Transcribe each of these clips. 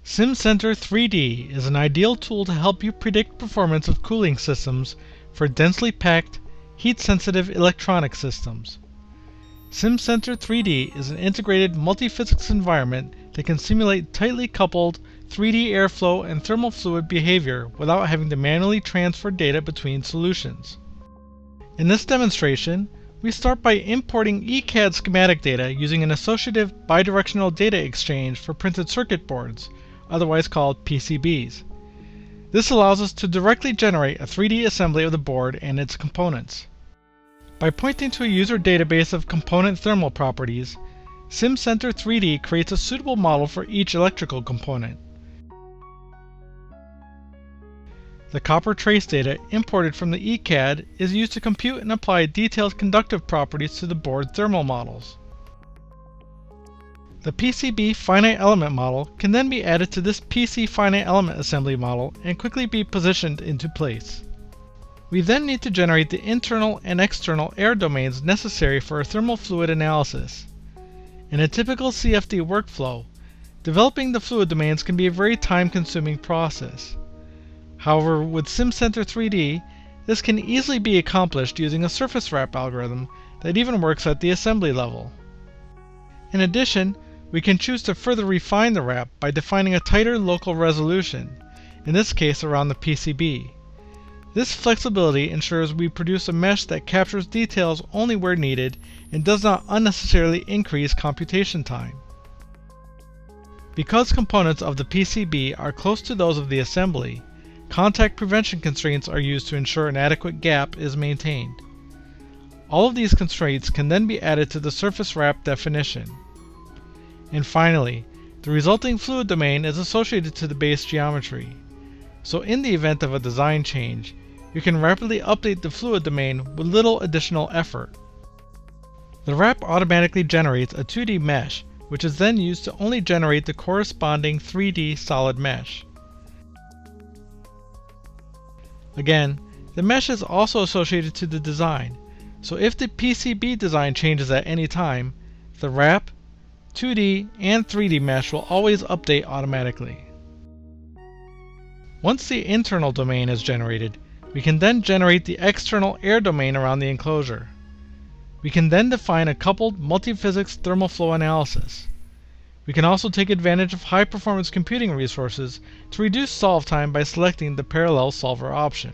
Simcenter 3D is an ideal tool to help you predict performance of cooling systems for densely packed, heat-sensitive electronic systems. Simcenter 3D is an integrated multi-physics environment that can simulate tightly coupled 3D airflow and thermal fluid behavior without having to manually transfer data between solutions. In this demonstration, we start by importing ECAD schematic data using an associative bidirectional data exchange for printed circuit boards, otherwise called Pcbs. This allows us to directly generate a 3D assembly of the board and its components. By pointing to a user database of component thermal properties, Simcenter 3D creates a suitable model for each electrical component. The copper trace data imported from the ECAD is used to compute and apply detailed conductive properties to the board thermal models. The PCB finite element model can then be added to this PC finite element assembly model and quickly be positioned into place. We then need to generate the internal and external air domains necessary for a thermal fluid analysis. In a typical CFD workflow, developing the fluid domains can be a very time-consuming process. However, with Simcenter 3D, this can easily be accomplished using a surface wrap algorithm that even works at the assembly level. In addition, we can choose to further refine the wrap by defining a tighter local resolution, in this case around the PCB. This flexibility ensures we produce a mesh that captures details only where needed and does not unnecessarily increase computation time. Because components of the PCB are close to those of the assembly, contact prevention constraints are used to ensure an adequate gap is maintained. All of these constraints can then be added to the surface wrap definition. And finally, the resulting fluid domain is associated to the base geometry. So in the event of a design change, you can rapidly update the fluid domain with little additional effort. The wrap automatically generates a 2D mesh, which is then used to only generate the corresponding 3D solid mesh. Again, the mesh is also associated to the design, so if the PCB design changes at any time, the wrap, 2D, and 3D mesh will always update automatically. Once the internal domain is generated, we can then generate the external air domain around the enclosure. We can then define a coupled multi-physics thermal flow analysis. We can also take advantage of high-performance computing resources to reduce solve time by selecting the parallel solver option.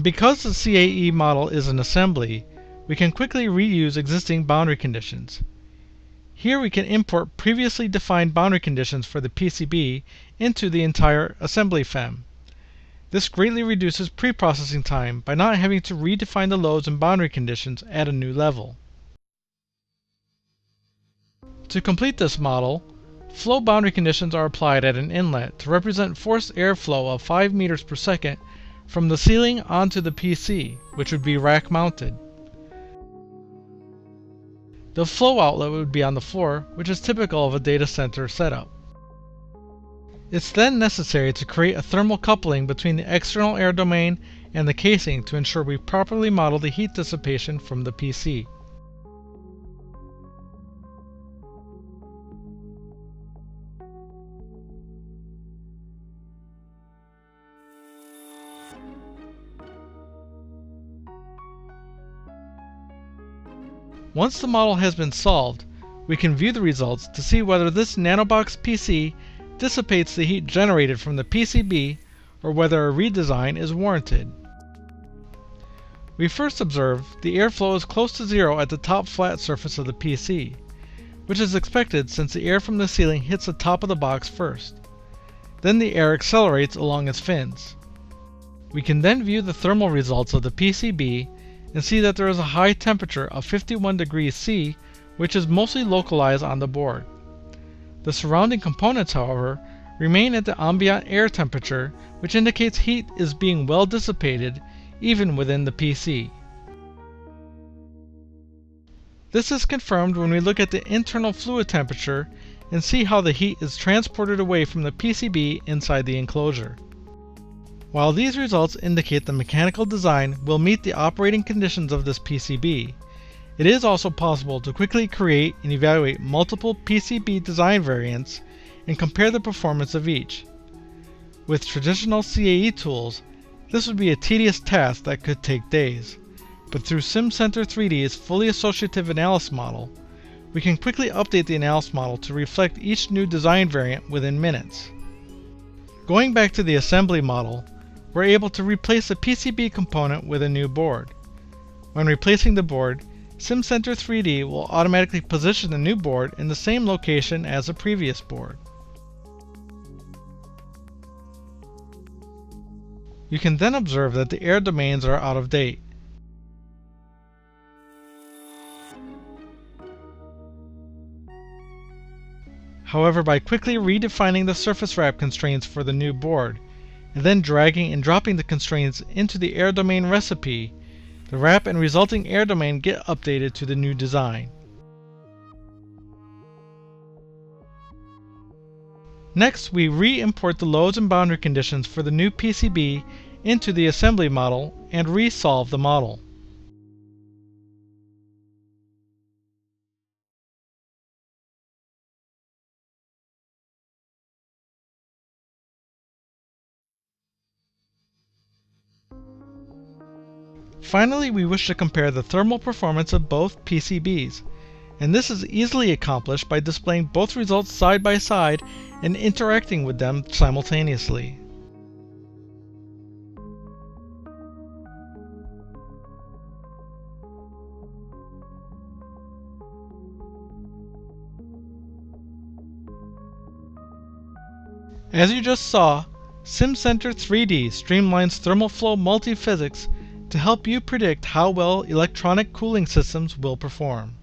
Because the CAE model is an assembly, we can quickly reuse existing boundary conditions. Here we can import previously defined boundary conditions for the PCB into the entire assembly FEM. This greatly reduces pre-processing time by not having to redefine the loads and boundary conditions at a new level. To complete this model, flow boundary conditions are applied at an inlet to represent forced airflow of 5 meters per second from the ceiling onto the PC, which would be rack mounted. The flow outlet would be on the floor, which is typical of a data center setup. It's then necessary to create a thermal coupling between the external air domain and the casing to ensure we properly model the heat dissipation from the PC. Once the model has been solved, we can view the results to see whether this nanobox PC dissipates the heat generated from the PCB or whether a redesign is warranted. We first observe the airflow is close to zero at the top flat surface of the PC, which is expected since the air from the ceiling hits the top of the box first. Then the air accelerates along its fins. We can then view the thermal results of the PCB and see that there is a high temperature of 51 degrees C, which is mostly localized on the board. The surrounding components, however, remain at the ambient air temperature, which indicates heat is being well dissipated even within the PC. This is confirmed when we look at the internal fluid temperature and see how the heat is transported away from the PCB inside the enclosure. While these results indicate the mechanical design will meet the operating conditions of this PCB, It is also possible to quickly create and evaluate multiple PCB design variants and compare the performance of each. With traditional CAE tools, this would be a tedious task that could take days, but through Simcenter 3D's fully associative analysis model, we can quickly update the analysis model to reflect each new design variant within minutes. Going back to the assembly model, we're able to replace a PCB component with a new board. When replacing the board, Simcenter 3D will automatically position the new board in the same location as the previous board. You can then observe that the error domains are out of date. However, by quickly redefining the surface wrap constraints for the new board, and then dragging and dropping the constraints into the error domain recipe, the wrap and resulting error domain get updated to the new design. Next, we re-import the loads and boundary conditions for the new PCB into the assembly model and resolve the model. Finally, we wish to compare the thermal performance of both PCBs, and this is easily accomplished by displaying both results side by side and interacting with them simultaneously. As you just saw, Simcenter 3D streamlines thermal flow multiphysics to help you predict how well electronic cooling systems will perform.